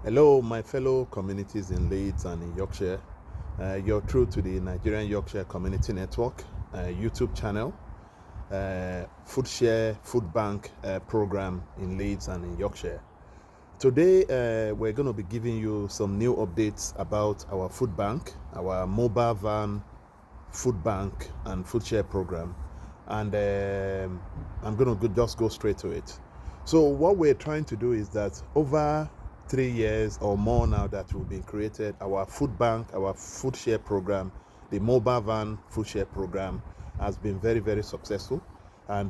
Hello, my fellow communities in Leeds and in Yorkshire. You're through to the Nigerian Yorkshire Community Network YouTube channel, Foodshare Food Bank program in Leeds and in Yorkshire. Today, we're going to be giving you some new updates about our food bank, our mobile van food bank and Foodshare program. And I'm going to just go straight to it. So what we're trying to do is that over 3 years or more now that we've been created, our food bank, our food share program, the mobile van food share program has been very, very successful. And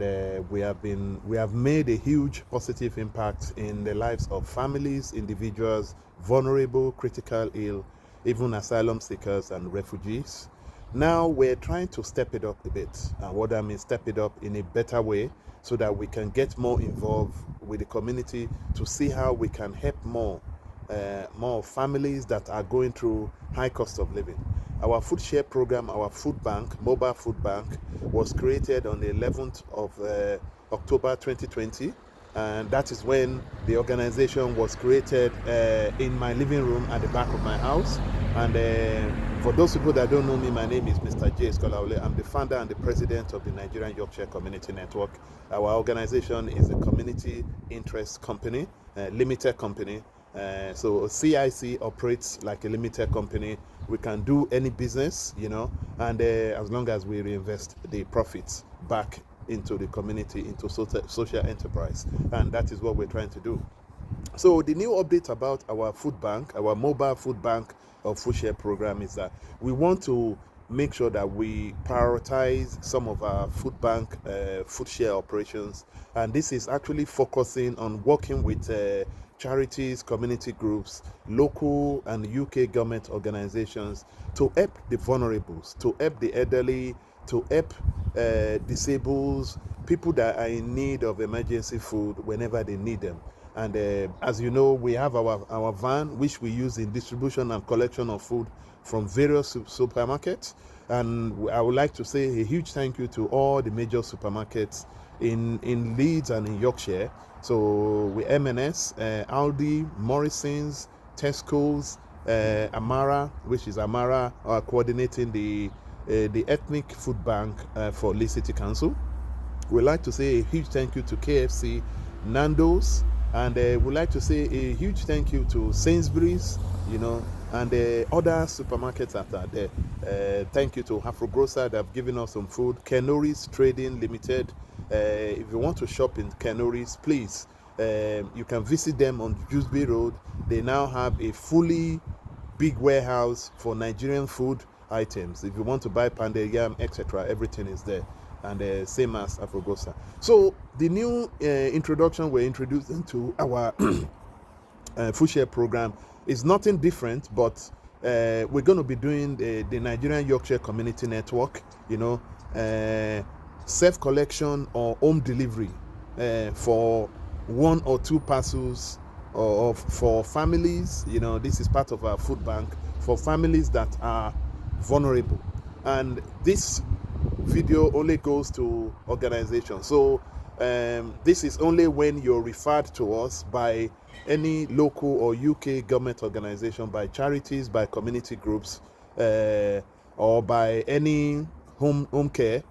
we have made a huge positive impact in the lives of families, individuals, vulnerable, critical ill, even asylum seekers and refugees. Now we're trying to step it up a bit. And what I mean, step it up in a better way so that we can get more involved with the community to see how we can help more families that are going through high cost of living. Our food share program, our food bank, mobile food bank, was created on the 11th of October 2020. And that is when the organization was created in my living room at the back of my house. And for those people that don't know me, my name is Mr. J. Skolaule. I'm the founder and the president of the Nigerian Yorkshire Community Network. Our organization is a community interest company, limited company. So CIC operates like a limited company. We can do any business, and as long as we reinvest the profits back into the community, into social enterprise. And that is what we're trying to do. So the new update about our food bank, our mobile food bank or food share program is that we want to make sure that we prioritize some of our food bank food share operations. And this is actually focusing on working with charities, community groups, local and UK government organizations to help the vulnerables, to help the elderly, to help disabled, people that are in need of emergency food whenever they need them. And as you know, we have our van, which we use in distribution and collection of food from various supermarkets. And I would like to say a huge thank you to all the major supermarkets in Leeds and in Yorkshire. So we M&S, Aldi, Morrison's, Tesco's, Amara, which is Amara, coordinating the ethnic food bank for Leeds City Council. We'd like to say a huge thank you to KFC, Nando's, and we'd like to say a huge thank you to Sainsbury's, and other supermarkets that are there. Thank you to Afrogrocer that have given us some food. Kenori's Trading Limited. If you want to shop in Kenori's, please, you can visit them on Dewsbury Road. They now have a fully big warehouse for Nigerian food items. If you want to buy pounded yam, etc., everything is there. And same as Afrogosa. So the new introduction we're introducing to our food share program is nothing different, but we're going to be doing the Nigerian Yorkshire Community Network, self-collection or home delivery for 1 or 2 parcels for families. This is part of our food bank for families that are vulnerable. And this video only goes to organizations. So this is only when you're referred to us by any local or UK government organization, by charities, by community groups, or by any home care.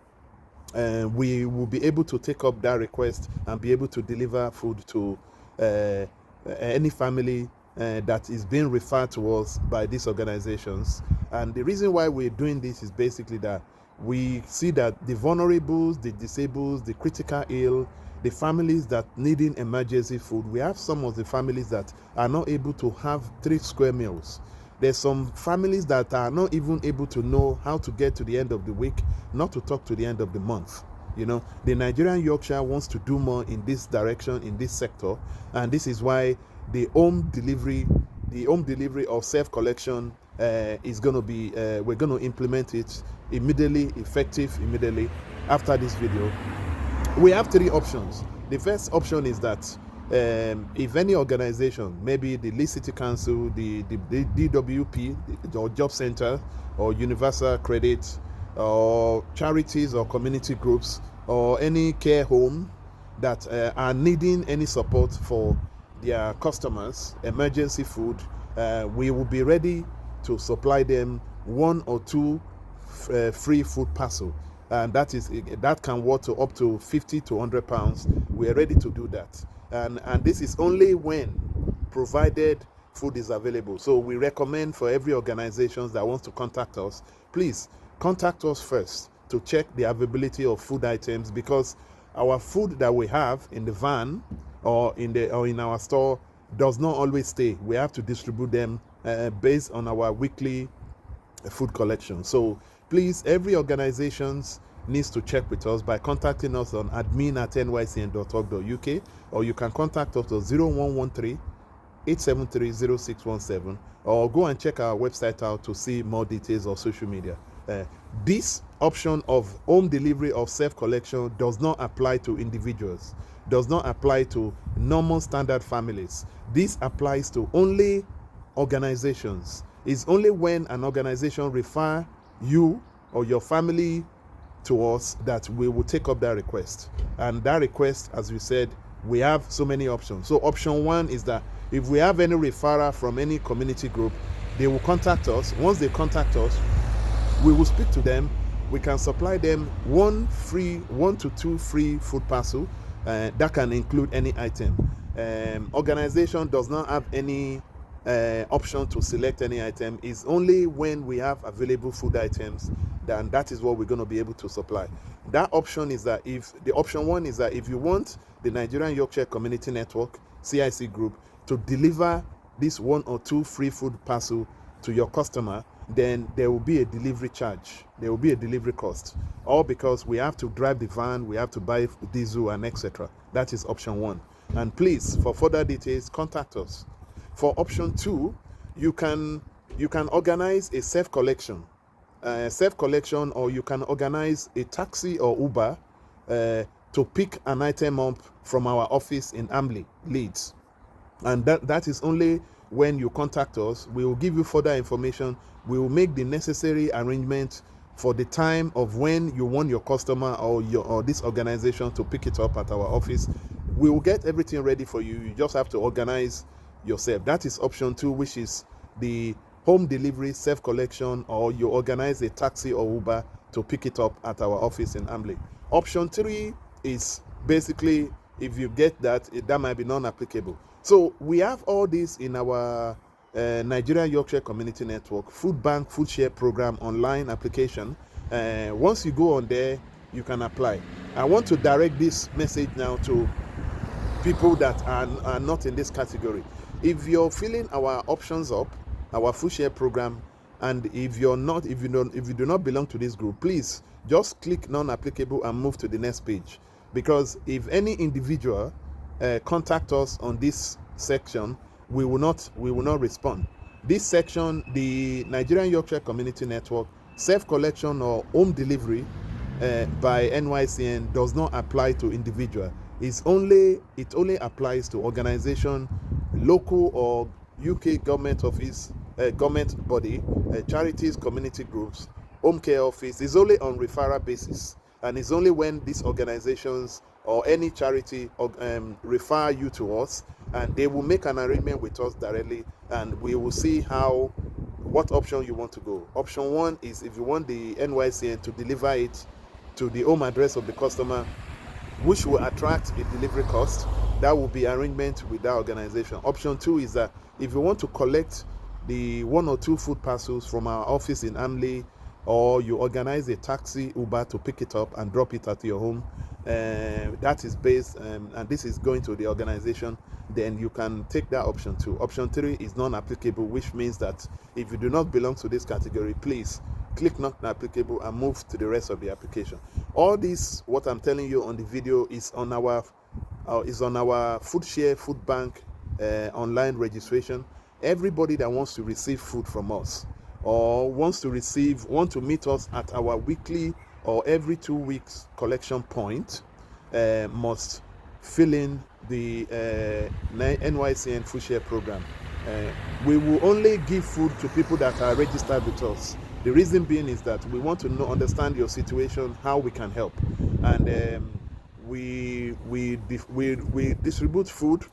We will be able to take up that request and be able to deliver food to any family that is being referred to us by these organizations. And the reason why we're doing this is basically that we see that the vulnerables, the disabled, the critical ill, the families that needing emergency food, we have some of the families that are not able to have 3 square meals. There's some families that are not even able to know how to get to the end of the week, not to talk to the end of the month. The Nigerian Yorkshire wants to do more in this direction, in this sector, and this is why the home delivery of self-collection is going to be, we're going to implement it effective immediately after this video. We have 3 options. The first option is that if any organization, maybe the Leeds City Council, the DWP, or Job Center, or Universal Credit, or charities or community groups, or any care home that are needing any support for their customers emergency food, we will be ready to supply them 1 or 2 free food parcel, and that can worth to up to 50 to 100 pounds. We are ready to do that, and this is only when provided food is available. So we recommend for every organization that wants to contact us, please contact us first to check the availability of food items, because our food that we have in the van or in our store does not always stay. We have to distribute them based on our weekly food collection. So please, every organization needs to check with us by contacting us on admin@nycn.org.uk, or you can contact us on 0113 873 0617, or go and check our website out to see more details of social media. This option of home delivery of self-collection does not apply to individuals, does not apply to normal standard families. This applies to only organizations. It's only when an organization refer you or your family to us that we will take up that request. And that request, as we said, we have so many options. So option 1 is that if we have any referral from any community group, they will contact us. Once they contact us, we will speak to them. We can supply them 1 to 2 free food parcel. That can include any item. Organization does not have any option to select any item. Is only when we have available food items, then that is what we're going to be able to supply. That option is that if the option 1 is that if you want the Nigerian Yorkshire Community Network CIC group to deliver this 1 or 2 free food parcel to your customer, then there will be a delivery charge, there will be a delivery cost, all because we have to drive the van, we have to buy diesel and etc. That is option 1. And please, for further details, contact us. For option 2, you can organize a self-collection, or you can organize a taxi or Uber to pick an item up from our office in Amley, Leeds. And that is only when you contact us. We will give you further information. We will make the necessary arrangement for the time of when you want your customer or this organization to pick it up at our office. We will get everything ready for you. You just have to organize yourself. That is option 2, which is the home delivery self-collection, or you organize a taxi or Uber to pick it up at our office in Amley. Option 3 is basically, if you get that, that might be non-applicable. So we have all this in our Nigerian Yorkshire Community Network Food Bank Foodshare Program online application. Once you go on there, you can apply. I want to direct this message now to people that are not in this category. If you're filling our options up, our Foodshare program, and if you do not belong to this group, please just click non-applicable and move to the next page. Because if any individual contact us on this section, we will not respond. This section, the Nigerian Yorkshire Community Network self-collection or home delivery by NYCN does not apply to individual. It only applies to organization, local or UK government office, government body, charities, community groups, home care office. It's only on referral basis, and it's only when these organizations or any charity refer you to us, and they will make an arrangement with us directly, and we will see what option you want to go. Option 1 is if you want the NYCN to deliver it to the home address of the customer, which will attract a delivery cost. That will be arrangement with that organization. Option 2 is that if you want to collect the 1 or 2 food parcels from our office in Amley, or you organize a taxi Uber to pick it up and drop it at your home, that is based and this is going to the organization, then you can take that option 2. Option 3 is non-applicable, which means that if you do not belong to this category, please click not applicable and move to the rest of the application. All this, what I'm telling you on the video, is on our Foodshare Food Bank online registration. Everybody that wants to receive food from us or want to meet us at our weekly or every 2 weeks collection point must fill in the NYCN Foodshare program. We will only give food to people that are registered with us. The reason being is that we want to understand your situation, how we can help, and we distribute food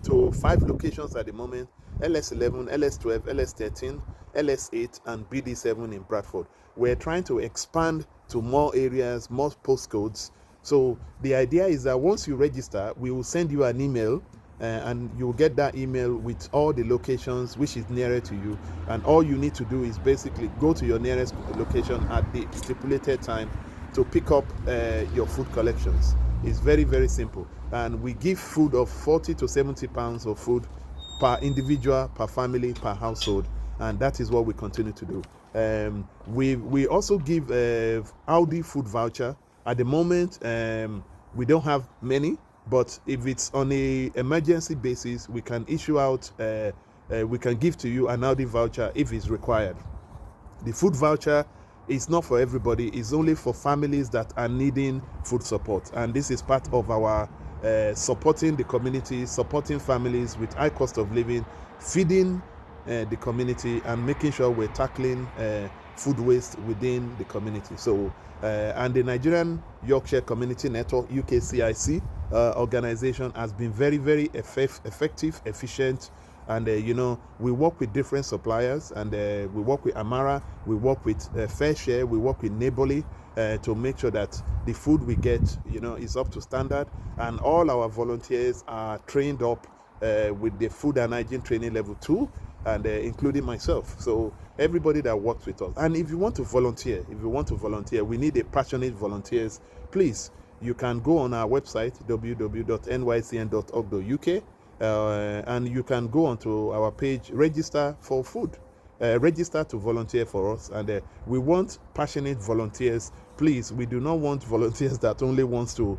to 5 locations at the moment: LS11, LS12, LS13, LS8, and BD7 in Bradford. We're trying to expand to more areas, more postcodes. So the idea is that once you register, we will send you an email, and you'll get that email with all the locations which is nearer to you, and all you need to do is basically go to your nearest location at the stipulated time to pick up your food collections. It's very, very simple, and we give food of 40 to 70 pounds of food per individual, per family, per household, and that is what we continue to do. We also give Audi food voucher. At the moment, we don't have many, but if it's on a emergency basis, we can issue out, we can give to you an Audi voucher if it's required. The food voucher is not for everybody. It's only for families that are needing food support, and this is part of our supporting the community, supporting families with high cost of living, feeding the community, and making sure we're tackling food waste within the community. So and the Nigerian Yorkshire Community Network, UKCIC organization, has been very, very effective, efficient, and we work with different suppliers, and we work with Amara, we work with Foodshare, we work with Neighborly to make sure that the food we get is up to standard, and all our volunteers are trained up with the food and hygiene training level 2, and including myself. So everybody that works with us. And if you want to volunteer, we need a passionate volunteers. Please, you can go on our website www.nycn.org.uk, and you can go onto our page, register for food, register to volunteer for us, and we want passionate volunteers. Please, we do not want volunteers that only wants to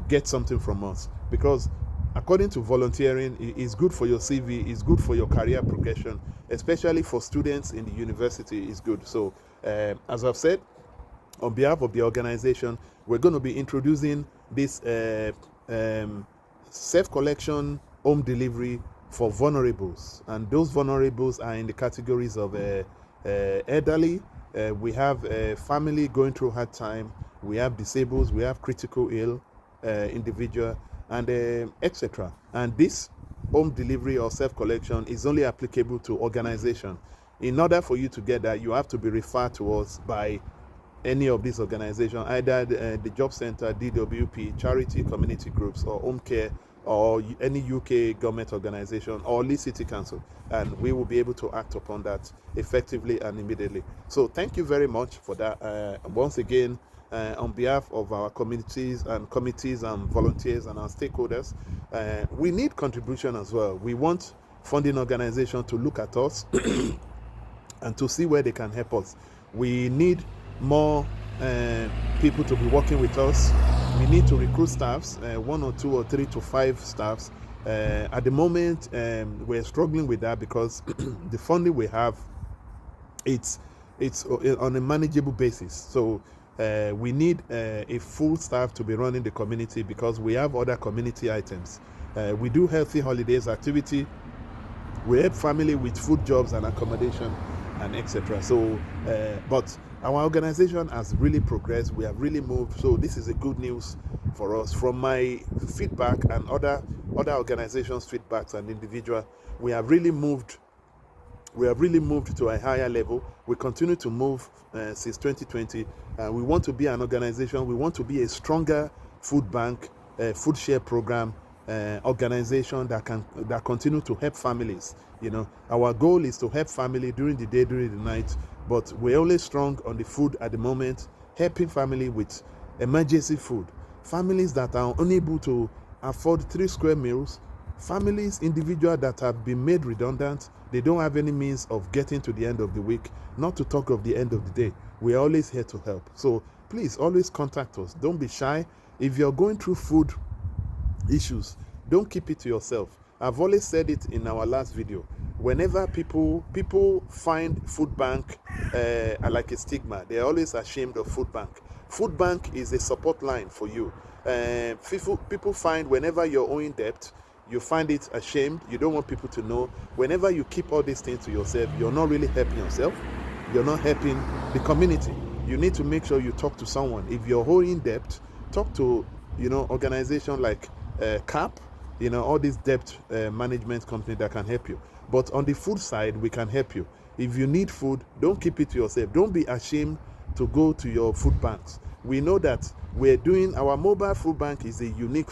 get something from us, because according to volunteering, it's good for your CV, it's good for your career progression, especially for students in the university. Is good. So as I've said, on behalf of the organization, we're going to be introducing this self-collection home delivery for vulnerables, and those vulnerables are in the categories of elderly, we have a family going through hard time, we have disabled, we have critical ill individual, and etc. And this home delivery or self-collection is only applicable to organization. In order for you to get that, you have to be referred to us by any of these organizations, either the Job Center, DWP, charity community groups, or home care, or any UK government organization, or Leeds City Council, and we will be able to act upon that effectively and immediately. So thank you very much for that. Once again, on behalf of our communities and committees and volunteers and our stakeholders, we need contribution as well. We want funding organizations to look at us and to see where they can help us. We need more people to be working with us. We need to recruit staffs, 1 or 2 or 3 to 5 staffs. At the moment, we're struggling with that because the funding we have, it's on a manageable basis. So we need a full staff to be running the community, because we have other community items. We do healthy holidays activity. We help family with food jobs and accommodation and etc. So but our organization has really progressed. We have really moved. So this is a good news for us. From my feedback and other organizations' feedbacks and individual, we have really moved to a higher level. We continue to move since 2020. We want to be an organization. We want to be a stronger food bank, food share program organization that continue to help families. Our goal is to help family during the day, during the night, but we're only strong on the food at the moment, helping family with emergency food, families that are unable to afford 3 square meals, families, individuals that have been made redundant. They don't have any means of getting to the end of the week, not to talk of the end of the day. We're always here to help. So please always contact us. Don't be shy. If you're going through food issues, don't keep it to yourself. I've always said it in our last video. Whenever people find food bank like a stigma, they're always ashamed of food bank. Food bank is a support line for you. People find whenever you're owing debt, you find it ashamed. You don't want people to know. Whenever you keep all these things to yourself, you're not really helping yourself. You're not helping the community. You need to make sure you talk to someone. If you're owing debt, talk to organization like CAP, all these debt management company that can help you. But on the food side, we can help you. If you need food, don't keep it to yourself. Don't be ashamed to go to your food banks. We know that we're doing, our mobile food bank is a unique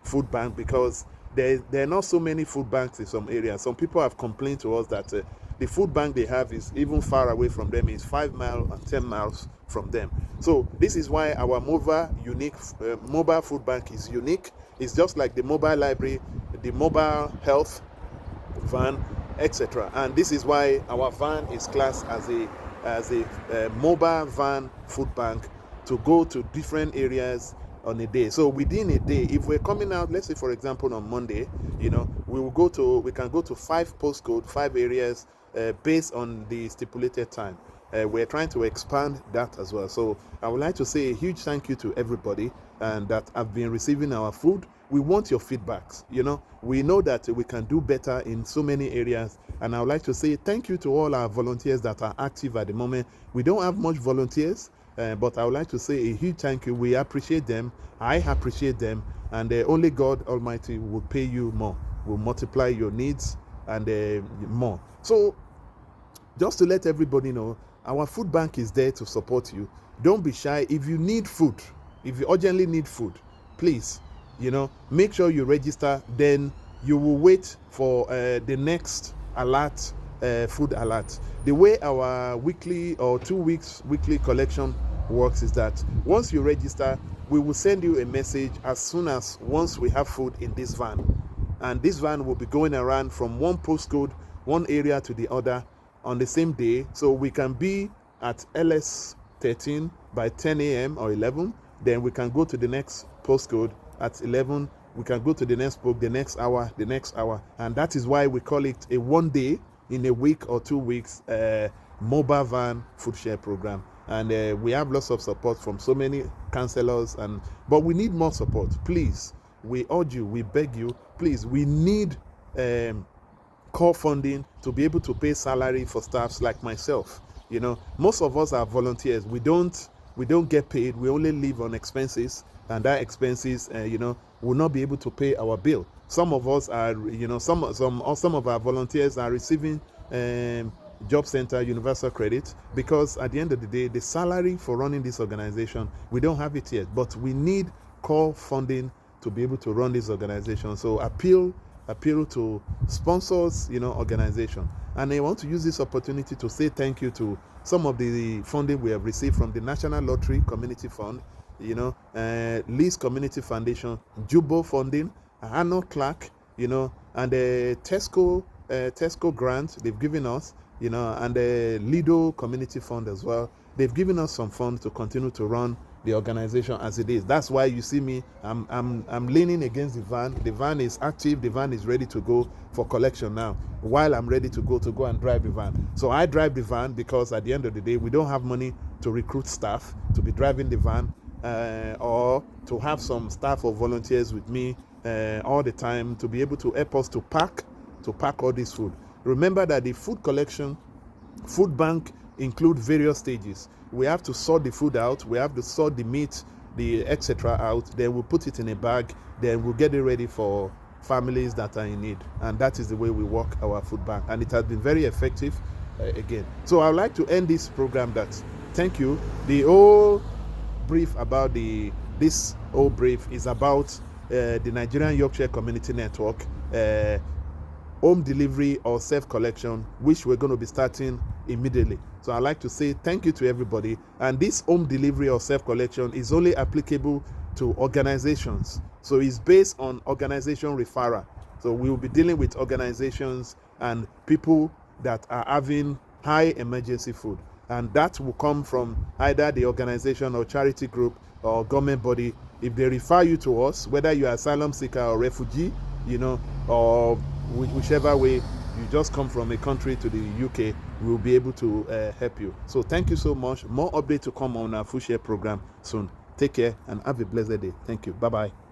food bank because there are not so many food banks in some areas. Some people have complained to us that the food bank they have is even far away from them. It's 5 miles and 10 miles from them. So this is why our mobile food bank is unique. It's just like the mobile library, the mobile health van, etc. And this is why our van is classed as a mobile van food bank to go to different areas on a day. So within a day, if we're coming out, let's say for example on Monday, we can go to 5 postcode, 5 areas based on the stipulated time. We're trying to expand that as well. So I would like to say a huge thank you to everybody and that have been receiving our food. We want your feedbacks. We know that we can do better in so many areas, and I would like to say thank you to all our volunteers that are active at the moment. We don't have much volunteers, but I would like to say a huge thank you. We appreciate them. I appreciate them, and only God Almighty will pay you more, will multiply your needs and more. So just to let everybody know, our food bank is there to support you. Don't be shy. If you need food, if you urgently need food, please, make sure you register. Then you will wait for the next alert, food alert. The way our weekly or 2 weeks weekly collection works is that once you register, we will send you a message once we have food in this van. And this van will be going around from one postcode, one area to the other on the same day. So we can be at LS 13 by 10 a.m. or 11. Then we can go to the next postcode at 11. We can go to the next book, the next hour. And that is why we call it a 1 day in a week or 2 weeks mobile van food share program. And we have lots of support from so many counselors, but we need more support. Please, we urge you, we beg you, please, we need core funding to be able to pay salary for staffs like myself. Most of us are volunteers. We don't get paid. We only live on expenses, and that expenses will not be able to pay our bill. Some of us are, some of our volunteers are receiving job center universal credit, because at the end of the day, the salary for running this organization, we don't have it yet, but we need core funding to be able to run this organization. So appeal to sponsors, organization. And I want to use this opportunity to say thank you to some of the funding we have received from the National Lottery Community Fund, Lee's Community Foundation, Jubo Funding, Arnold Clark, and the Tesco grant they've given us, and the Lido Community Fund as well. They've given us some funds to continue to run the organization as it is. That's why you see me, I'm leaning against the van. The van is active, the van is ready to go for collection now, while I'm ready to go and drive the van. So I drive the van because at the end of the day, we don't have money to recruit staff to be driving the van, or to have some staff or volunteers with me all the time to be able to help us to pack all this food. Remember that the food bank include various stages. We have to sort the food out, we have to sort the meat, the etc. out, then we'll put it in a bag, then we'll get it ready for families that are in need. And that is the way we work our food bank, and it has been very effective again. So I'd like to end this program thank you. The whole brief about this whole brief is about the Nigerian Yorkshire Community Network, home delivery or self-collection, which we're going to be starting immediately. So I'd like to say thank you to everybody. And this home delivery or self-collection is only applicable to organizations. So it's based on organization referral. So we will be dealing with organizations and people that are having high emergency food. And that will come from either the organization or charity group or government body. If they refer you to us, whether you're asylum seeker or refugee, or whichever way you just come from a country to the UK, we'll be able to help you. So thank you so much. More updates to come on our Foodshare program soon. Take care and have a blessed day. Thank you. Bye-bye.